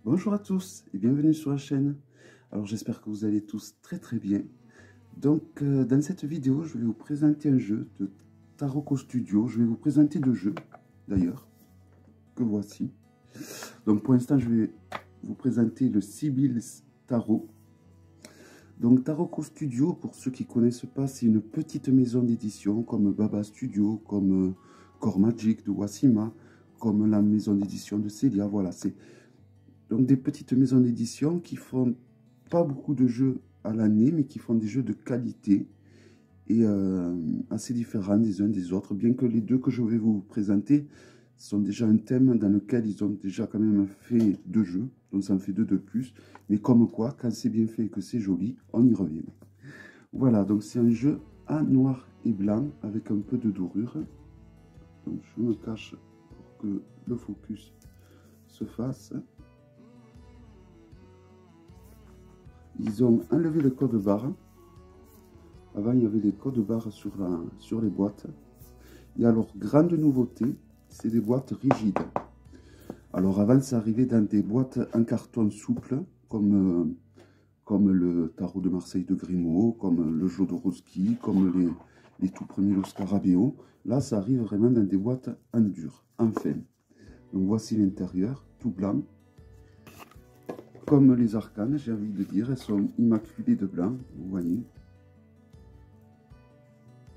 Bonjour à tous et bienvenue sur la chaîne. Alors j'espère que vous allez tous très bien. Donc dans cette vidéo, je vais vous présenter un jeu de Taroko Studio. Je vais vous présenter deux jeux d'ailleurs, que voici. Donc pour l'instant, je vais vous présenter le Sibyl's Tarot. Donc Taroko Studio, pour ceux qui ne connaissent pas, c'est une petite maison d'édition comme Baba Studio, comme Core Magic de Wasima, comme la maison d'édition de Celia. Voilà, c'est donc des petites maisons d'édition qui font pas beaucoup de jeux à l'année, mais qui font des jeux de qualité et assez différents des uns des autres, bien que les deux que je vais vous présenter sont déjà un thème dans lequel ils ont déjà quand même fait deux jeux, donc ça en fait deux de plus, mais comme quoi, quand c'est bien fait et que c'est joli, on y revient. Voilà, donc c'est un jeu à noir et blanc avec un peu de dorure. Donc je me cache pour que le focus se fasse. Ils ont enlevé le code barre. Avant, il y avait des codes barres sur les boîtes. Et alors, grande nouveauté, c'est des boîtes rigides. Alors, avant, ça arrivait dans des boîtes en carton souple, comme le tarot de Marseille de Grimaud, comme le Jodorowsky, comme les tout premiers le Scarabeo. Là, ça arrive vraiment dans des boîtes en dur, en fin. Donc, voici l'intérieur, tout blanc. Comme les arcanes, j'ai envie de dire, elles sont immaculées de blanc, vous voyez.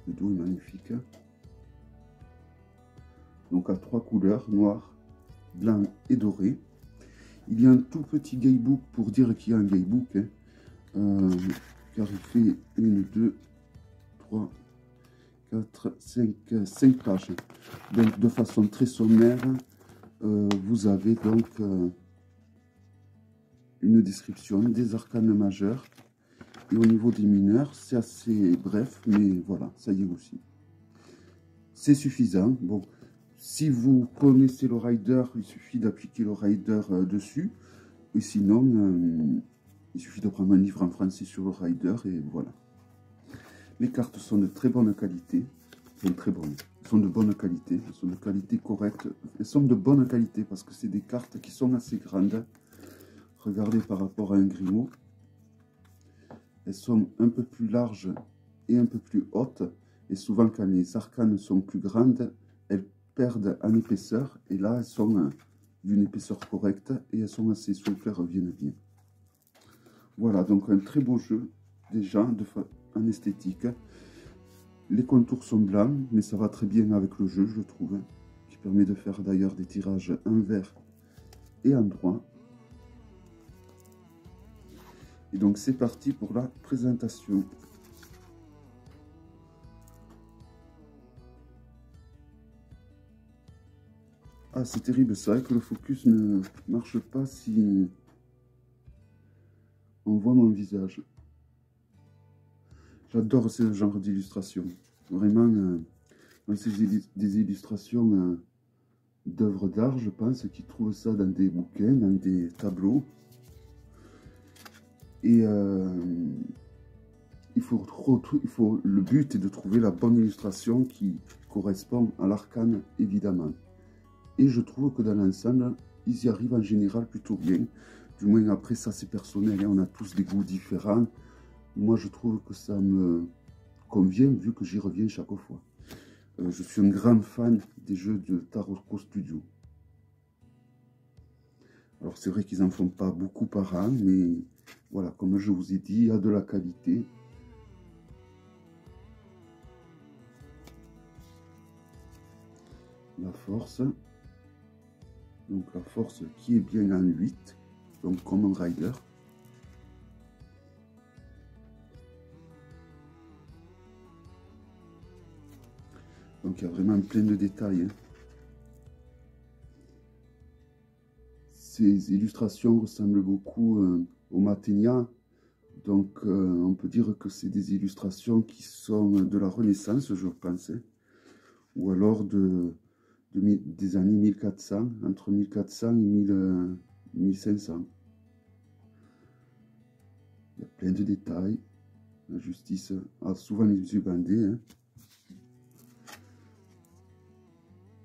Le dos est magnifique. Donc à trois couleurs, noir, blanc et doré. Il y a un tout petit gayebook pour dire qu'il y a un gayebook. Car il fait 1, 2, 3, 4, 5 pages. Donc de façon très sommaire, vous avez donc une description des arcanes majeurs. Et au niveau des mineurs, c'est assez bref, mais voilà, ça y est aussi. C'est suffisant. Bon, si vous connaissez le rider, il suffit d'appliquer le rider dessus. Et sinon, il suffit de prendre un livre en français sur le rider et voilà. Les cartes sont de très bonne qualité. Elles sont très bonnes. Elles sont de bonne qualité. Elles sont de qualité correcte. Elles sont de bonne qualité parce que c'est des cartes qui sont assez grandes. Regardez par rapport à un Grimaud. Elles sont un peu plus larges et un peu plus hautes. Et souvent, quand les arcanes sont plus grandes, elles perdent en épaisseur. Et là, elles sont d'une épaisseur correcte et elles sont assez souples, elles reviennent bien. Voilà, donc un très beau jeu, déjà, en esthétique. Les contours sont blancs, mais ça va très bien avec le jeu, je trouve. Qui permet de faire d'ailleurs des tirages en vert et en droit. Et donc c'est parti pour la présentation. Ah, c'est terrible, c'est vrai que le focus ne marche pas si on voit mon visage. J'adore ce genre d'illustration. Vraiment, c'est des illustrations d'œuvres d'art, je pense, qui trouvent ça dans des bouquins, dans des tableaux. Et le but est de trouver la bonne illustration qui correspond à l'arcane, évidemment. Et je trouve que dans l'ensemble, ils y arrivent en général plutôt bien. Du moins, après, ça c'est personnel, hein, on a tous des goûts différents. Moi, je trouve que ça me convient, vu que j'y reviens chaque fois. Je suis un grand fan des jeux de Taroko Studio. Alors, c'est vrai qu'ils n'en font pas beaucoup par an, mais voilà, comme je vous ai dit, il y a de la qualité. La force. Donc la force qui est bien en 8, donc comme un rider. Donc il y a vraiment plein de détails. Hein. Ces illustrations ressemblent beaucoup au Mantegna. Donc on peut dire que c'est des illustrations qui sont de la Renaissance, je pense. Hein. Ou alors des années 1400, entre 1400 et 1500. Il y a plein de détails. La justice a souvent les yeux bandés. Hein.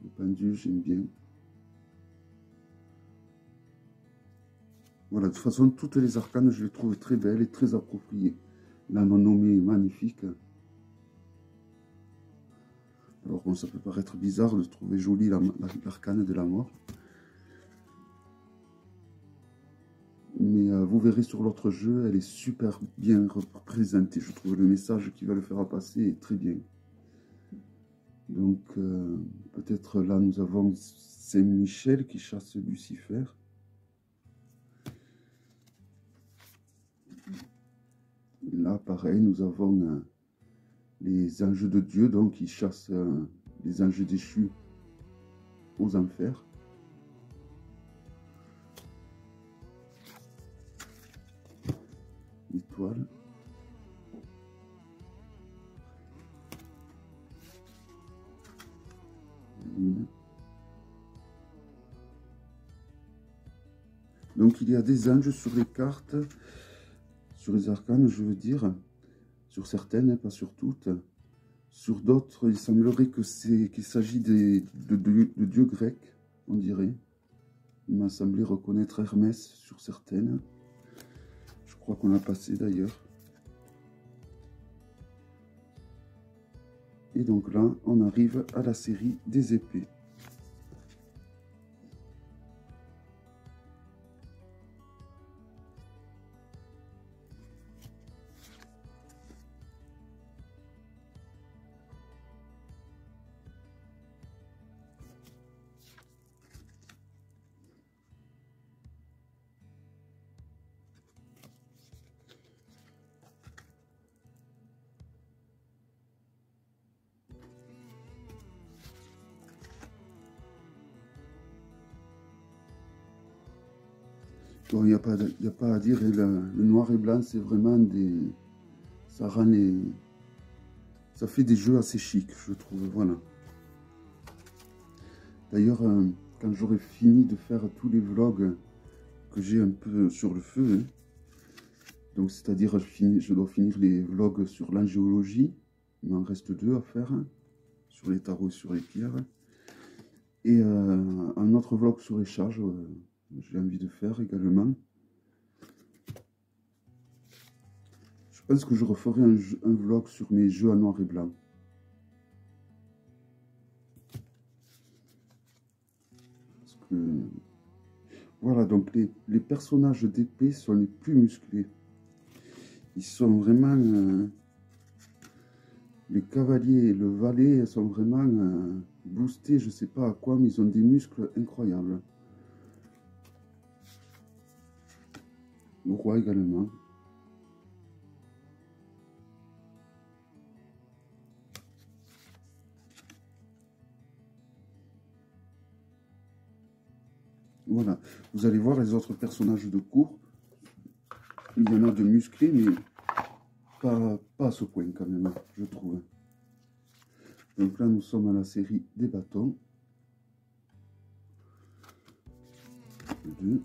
Le pendu, j'aime bien. Voilà, de toute façon, toutes les arcanes, je les trouve très belles et très appropriées. La non-nommée est magnifique. Alors bon, ça peut paraître bizarre de trouver jolie l'arcane de la mort. Mais vous verrez sur l'autre jeu, elle est super bien représentée. Je trouve le message qu'ils veulent faire passer est très bien. Donc, peut-être là, nous avons Saint-Michel qui chasse Lucifer. Là, pareil, nous avons les anges de Dieu, donc qui chassent les anges déchus aux enfers. L'étoile. Donc il y a des anges sur les cartes, sur les arcanes, je veux dire, sur certaines, pas sur toutes. Sur d'autres, il semblerait que qu'il s'agit de dieux grecs, on dirait. Il m'a semblé reconnaître Hermès sur certaines. Je crois qu'on l'a passé d'ailleurs. Et donc là, on arrive à la série des épées. Bon, il n'y a pas à dire, le noir et blanc, c'est vraiment des... Ça rend les... Ça fait des jeux assez chics, je trouve, voilà. D'ailleurs, quand j'aurai fini de faire tous les vlogs que j'ai un peu sur le feu, hein, donc c'est-à-dire je dois finir les vlogs sur l'angéologie, il m'en reste 2 à faire, hein, sur les tarots et sur les pierres, et un autre vlog sur les charges, j'ai envie de faire également. Je pense que je referai un vlog sur mes jeux en noir et blanc. Parce que, voilà, donc les personnages d'épée sont les plus musclés. Ils sont vraiment... les cavaliers et le valet sont vraiment boostés, je sais pas à quoi, mais ils ont des muscles incroyables. Le roi également. Voilà, vous allez voir les autres personnages de cour. Il y en a de musclés, mais pas à ce point quand même, je trouve. Donc là, nous sommes à la série des bâtons. 2.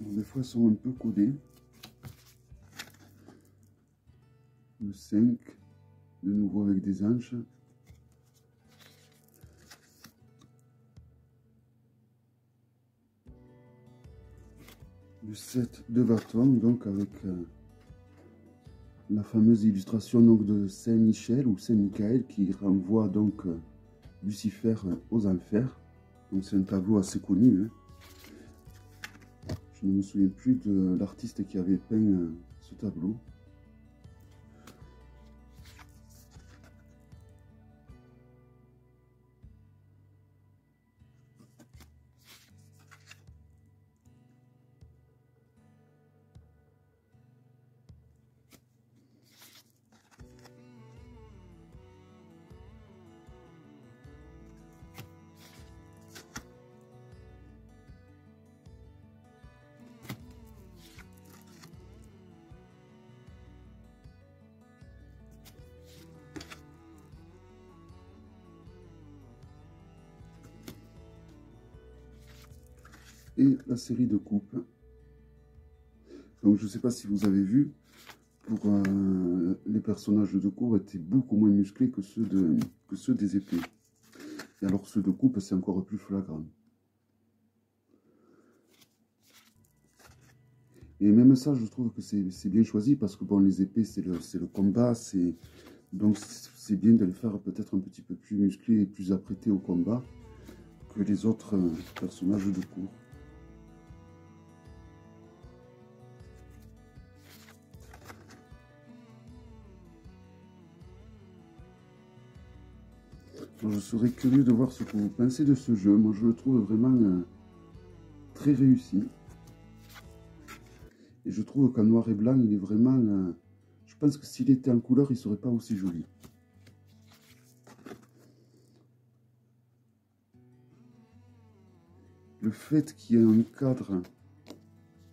Des fois, ils sont un peu codés. Le 5, de nouveau avec des anges. Le 7 de bâton, donc avec la fameuse illustration donc, de Saint-Michel ou Saint-Michael qui renvoie donc Lucifer aux enfers. Donc c'est un tableau assez connu. Hein. Je ne me souviens plus de l'artiste qui avait peint ce tableau. et la série de coupes. Donc je ne sais pas si vous avez vu, pour les personnages de cour étaient beaucoup moins musclés que ceux des épées. Et alors ceux de coupe, c'est encore plus flagrant. Et même ça, je trouve que c'est bien choisi parce que bon, les épées, c'est le combat, donc c'est bien de les faire peut-être un petit peu plus musclés et plus apprêtés au combat que les autres personnages de cour. Je serais curieux de voir ce que vous pensez de ce jeu. Moi, je le trouve vraiment très réussi. Et je trouve qu'en noir et blanc, il est vraiment... je pense que s'il était en couleur, il ne serait pas aussi joli. Le fait qu'il y ait un cadre,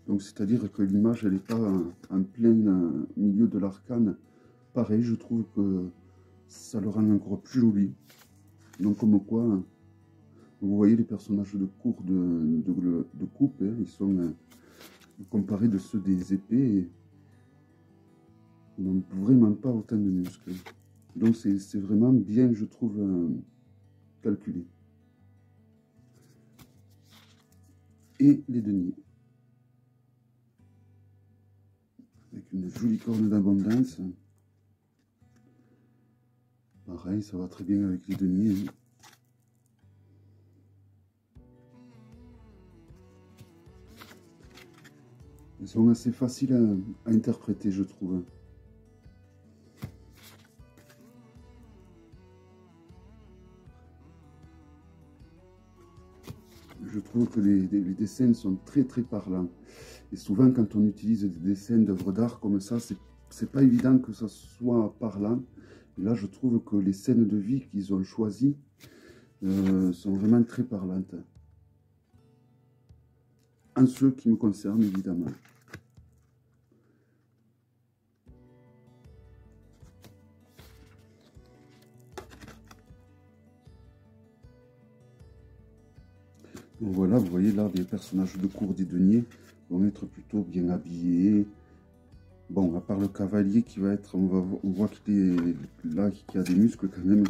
donc c'est-à-dire que l'image, elle n'est pas en plein milieu de l'arcane, pareil, je trouve que ça le rend encore plus joli. Donc comme quoi, vous voyez les personnages de cour de coupe, hein, ils sont comparés de ceux des épées, et ils n'ont vraiment pas autant de muscles. Donc c'est vraiment bien, je trouve, calculé. Et les deniers. Avec une jolie corne d'abondance. Pareil, ça va très bien avec les deniers. Hein. Ils sont assez faciles à interpréter, je trouve. Je trouve que les dessins sont très parlants. Et souvent, quand on utilise des dessins d'œuvres d'art comme ça, c'est pas évident que ça soit parlant. Et là, je trouve que les scènes de vie qu'ils ont choisies sont vraiment très parlantes. En ce qui me concerne, évidemment. Donc voilà, vous voyez là, les personnages de cour des deniers vont être plutôt bien habillés. Bon, à part le cavalier qui va être, on voit qu'il est là, qu'il y a des muscles quand même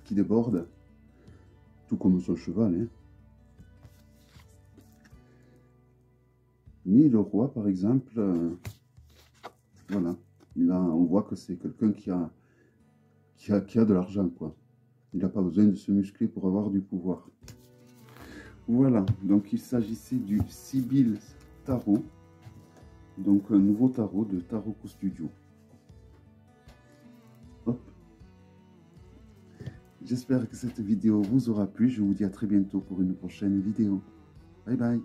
qui débordent. Tout comme son cheval. Hein. Mais le roi, par exemple, voilà, on voit que c'est quelqu'un qui a de l'argent, quoi. Il n'a pas besoin de se muscler pour avoir du pouvoir. Voilà, donc il s'agissait du Sibyl Tarot, donc un nouveau tarot de Taroko Studio. Hop. J'espère que cette vidéo vous aura plu. Je vous dis à très bientôt pour une prochaine vidéo. Bye bye.